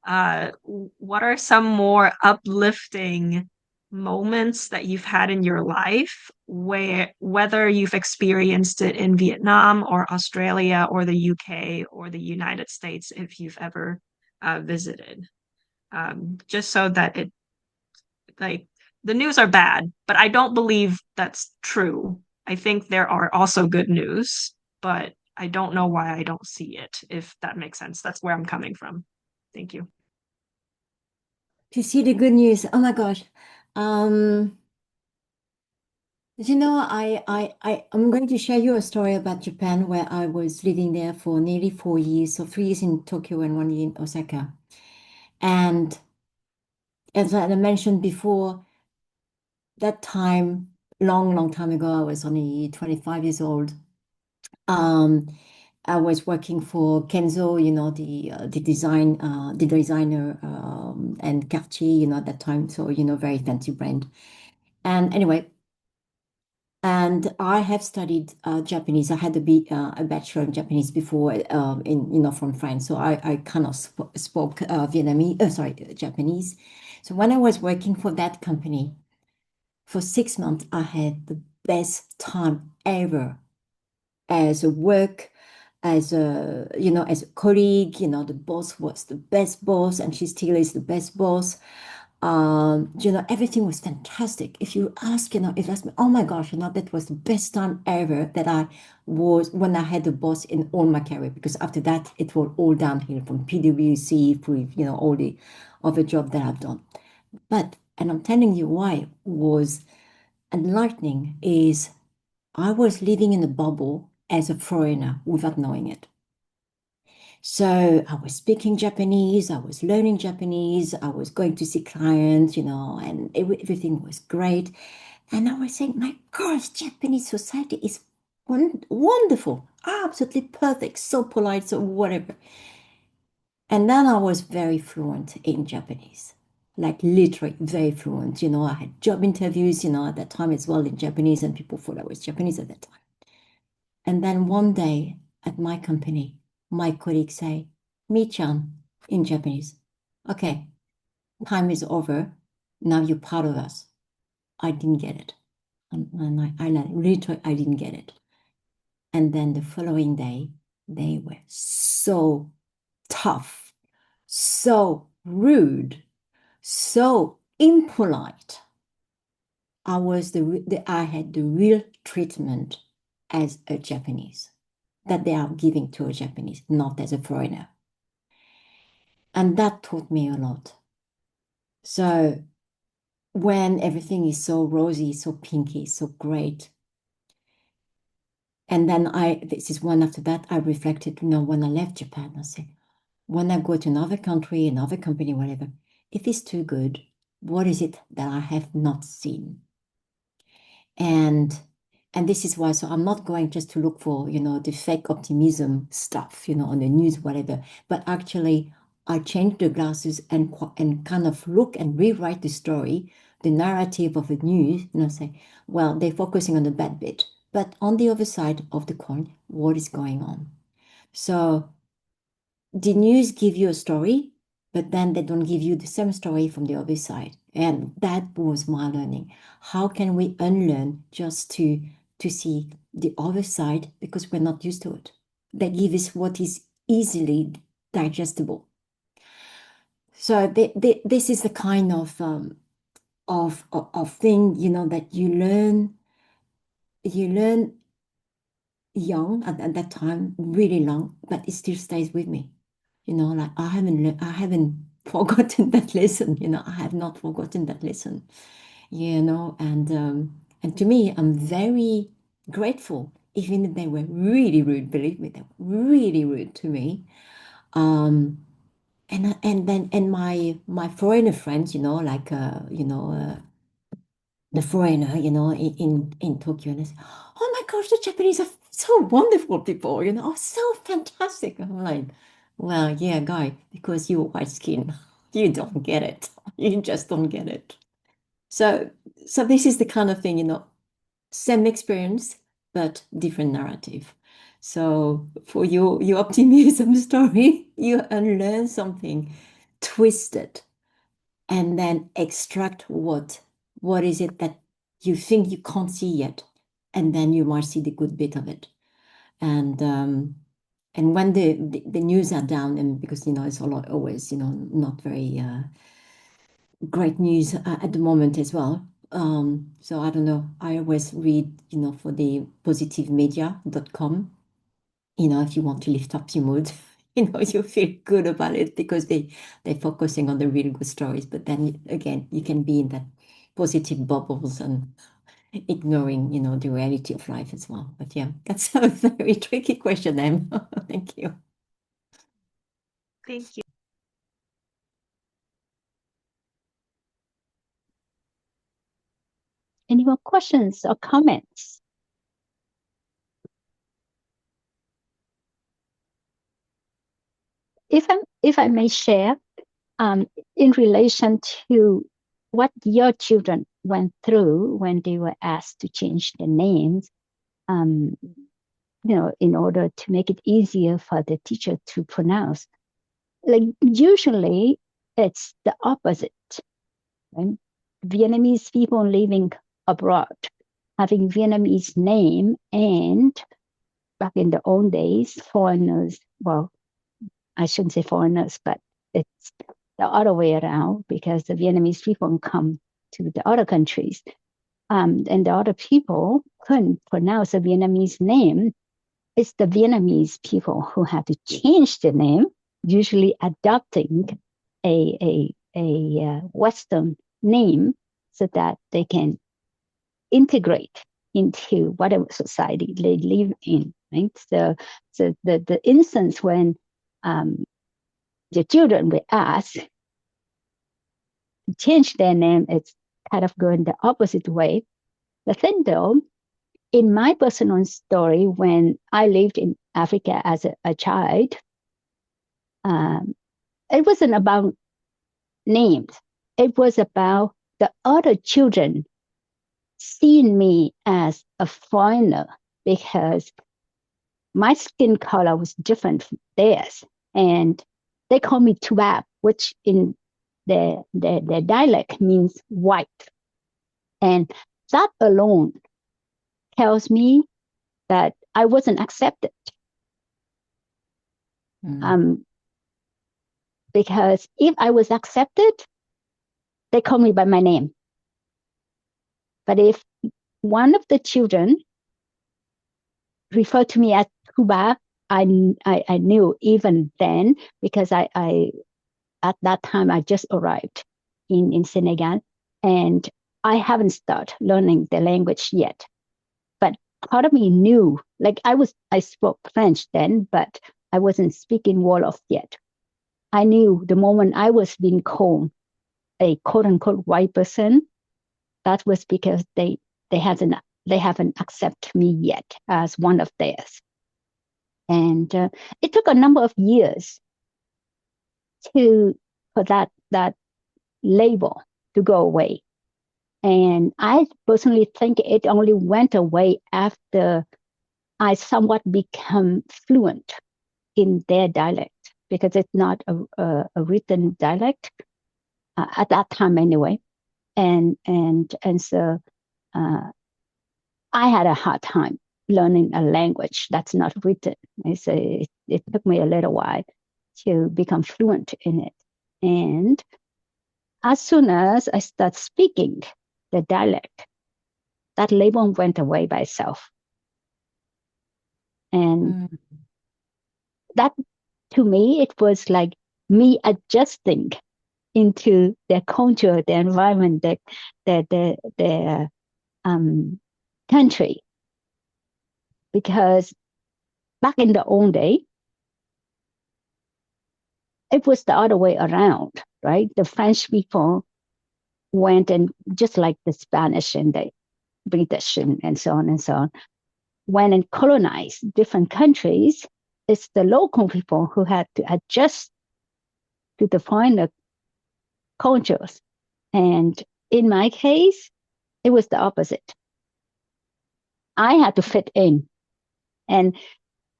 What are some more uplifting moments that you've had in your life, whether you've experienced it in Vietnam or Australia or the UK or the United States, if you've ever visited? Just so that it, like, the news are bad, but I don't believe that's true. I think there are also good news, but I don't know why I don't see it, if that makes sense. That's where I'm coming from. Thank you. To see the good news. Oh my gosh. I'm going to share you a story about Japan where I was living there for nearly 4 years, so 3 years in Tokyo and 1 year in Osaka. And as I mentioned before, that time, long time ago, I was only 25 years old. I was working for Kenzo, the designer, and Cartier, at that time. So, very fancy brand. And anyway, and I have studied Japanese. I had a bachelor in Japanese before, from France. So I kind of spoke Japanese. So when I was working for that company for 6 months, I had the best time ever as a work, as a colleague. The boss was the best boss, and she still is the best boss. Everything was fantastic. If you ask, if you ask me, oh my gosh, that was the best time ever that I was when I had a boss in all my career, because after that, it was all downhill from PwC through, all the other job that I've done. And I'm telling you why was enlightening is I was living in a bubble as a foreigner without knowing it. So I was speaking Japanese, I was learning Japanese, I was going to see clients, and everything was great. And I was saying, my gosh, Japanese society is wonderful, absolutely perfect, so polite, so whatever. And then I was very fluent in Japanese, like literally very fluent. I had job interviews, at that time as well in Japanese, and people thought I was Japanese at that time. And then one day at my company, my colleagues say, Mi-chan, in Japanese, okay, time is over. Now you're part of us. I didn't get it. And I literally, I didn't get it. And then the following day, they were so tough, so rude, so impolite. I had the real treatment as a Japanese that they are giving to a Japanese, not as a foreigner. And that taught me a lot. So when everything is so rosy, so pinky, so great, and then this is one after that, I reflected, when I left Japan, I said, when I go to another country, another company, whatever, if it's too good, what is it that I have not seen? And this is why, so I'm not going just to look for, the fake optimism stuff, on the news, whatever, but actually I change the glasses and kind of look and rewrite the story, the narrative of the news, say, well, they're focusing on the bad bit, but on the other side of the coin, what is going on? So the news give you a story, but then they don't give you the same story from the other side. And that was my learning. How can we unlearn just to see the other side, because we're not used to it? They give us what is easily digestible. So this is the kind of thing, that you learn young at that time, really long, but it still stays with me. Like I haven't forgotten that lesson. I have not forgotten that lesson. And to me, I'm very grateful, even if they were really rude. Believe me, they were really rude to me. Um, and my foreigner friends, like the foreigner, in Tokyo, and I say, oh my gosh, the Japanese are so wonderful people, so fantastic. I'm like, well, yeah, guy, because you're white skin, you don't get it. You just don't get it. So, so this is the kind of thing, same experience, but different narrative. So for your optimism story, you unlearn something, twist it, and then extract what is it that you think you can't see yet, and then you might see the good bit of it. And when the news are down, and because it's a lot always not very great news at the moment as well. So I don't know. I always read for the positivemedia.com. If you want to lift up your mood, you feel good about it because they're focusing on the really good stories. But then again, you can be in that positive bubbles and ignoring, the reality of life as well. But yeah, that's a very tricky question, Em. Thank you. Thank you. Any more questions or comments? If I may share, in relation to what your children went through when they were asked to change their names, in order to make it easier for the teacher to pronounce. Like usually it's the opposite, right? Vietnamese people living abroad, having Vietnamese name, and back in the old days, foreigners, well, I shouldn't say foreigners, but it's the other way around because the Vietnamese people come to the other countries. And the other people couldn't pronounce a Vietnamese name. It's the Vietnamese people who had to change the name, usually adopting a Western name so that they can integrate into whatever society they live in. Right? So the instance when the children were asked to change their name, it's kind of going the opposite way. The thing though, in my personal story, when I lived in Africa as a child, it wasn't about names. It was about the other children seeing me as a foreigner because my skin color was different from theirs. And they call me Tuab, which in their dialect means white. And that alone tells me that I wasn't accepted. Because if I was accepted, they call me by my name. But if one of the children referred to me as Cuba, I knew even then because I at that time I just arrived in Senegal and I haven't started learning the language yet. But part of me knew, like I spoke French then, but I wasn't speaking Wolof yet. I knew the moment I was being called a quote unquote white person, that was because they haven't accepted me yet as one of theirs. And it took a number of years for that label to go away. And I personally think it only went away after I somewhat become fluent in their dialect, because it's not a written dialect at that time anyway. And so I had a hard time learning a language that's not written. So it took me a little while to become fluent in it. And as soon as I start speaking the dialect, that label went away by itself. And that, to me, it was like me adjusting into their culture, their environment, their country. Because back in the old day, it was the other way around, right? The French people went, and just like the Spanish and the British and so on and so on, went and colonized different countries. It's the local people who had to adjust to the foreigner cultures. And in my case, it was the opposite. I had to fit in. And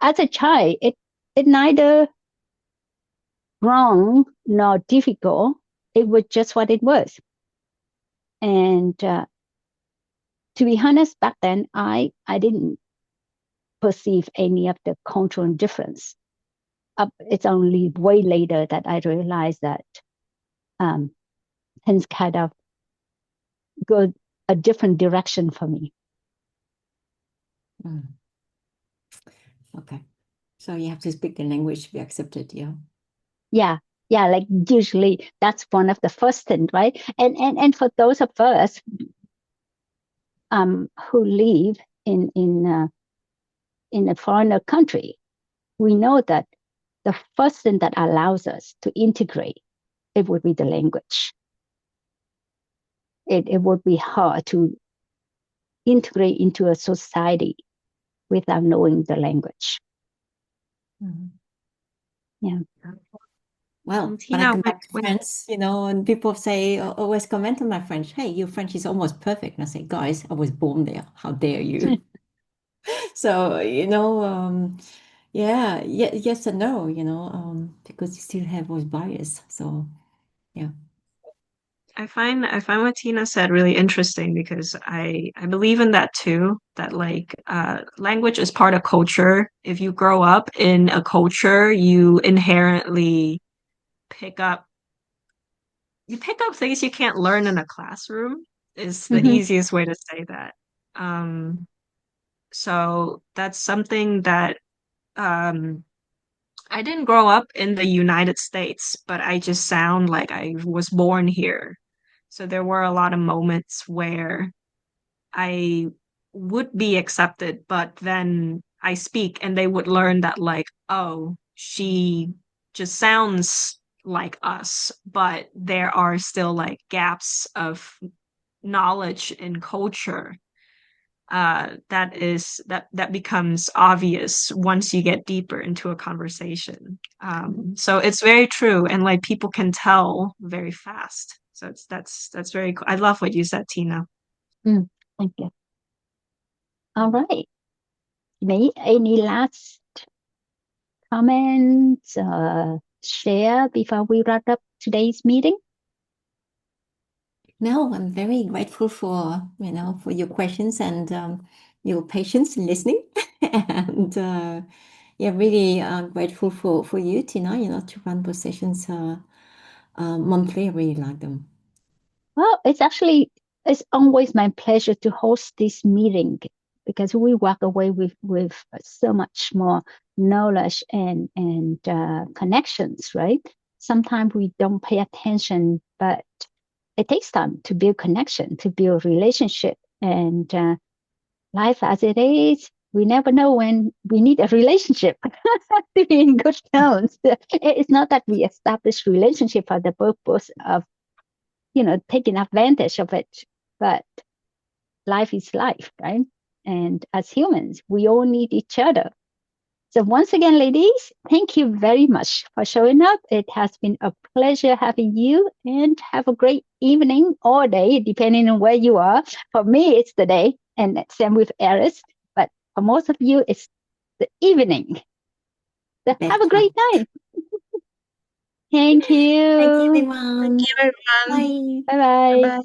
as a child, it neither wrong nor difficult. It was just what it was. And to be honest, back then, I didn't perceive any of the cultural difference. It's only way later that I realized that things kind of go a different direction for me. Okay. So you have to speak the language to be accepted, yeah? Yeah, like usually that's one of the first things, right? And for those of us who live in a foreign country, we know that the first thing that allows us to integrate, it would be the language. It would be hard to integrate into a society without knowing the language. Yeah. Well, when Tina, I come back to France, and people say, always comment on my French. Hey, your French is almost perfect. And I say, guys, I was born there. How dare you? So, yes and no, because you still have those bias. So, yeah. I find what Tina said really interesting because I believe in that too, that like language is part of culture. If you grow up in a culture, you inherently pick up things you can't learn in a classroom is the easiest way to say that. So that's something that I didn't grow up in the United States, but I just sound like I was born here. So there were a lot of moments where I would be accepted, but then I speak and they would learn that like, oh, she just sounds like us, but there are still like gaps of knowledge and culture that becomes obvious once you get deeper into a conversation. So it's very true, and like people can tell very fast. So that's very cool. I love what you said, Tina. Thank you. All right. Any last comments, share before we wrap up today's meeting? No, I'm very grateful for your questions and your patience in listening, and really grateful for you, Tina. To run those sessions monthly. I really like them. Well, it's always my pleasure to host this meeting because we walk away with so much more knowledge and connections, right? Sometimes we don't pay attention, but it takes time to build connection, to build relationship, and life as it is, we never know when we need a relationship to be in good terms. It's not that we establish relationship for the purpose of taking advantage of it, but life is life, right? And as humans, we all need each other. So once again, ladies, thank you very much for showing up. It has been a pleasure having you, and have a great evening or day, depending on where you are. For me, it's the day, and same with Eris. But for most of you, it's the evening. So have a great night. Thank you. Thank you, everyone. Thank you, everyone. Bye. Bye-bye. Bye.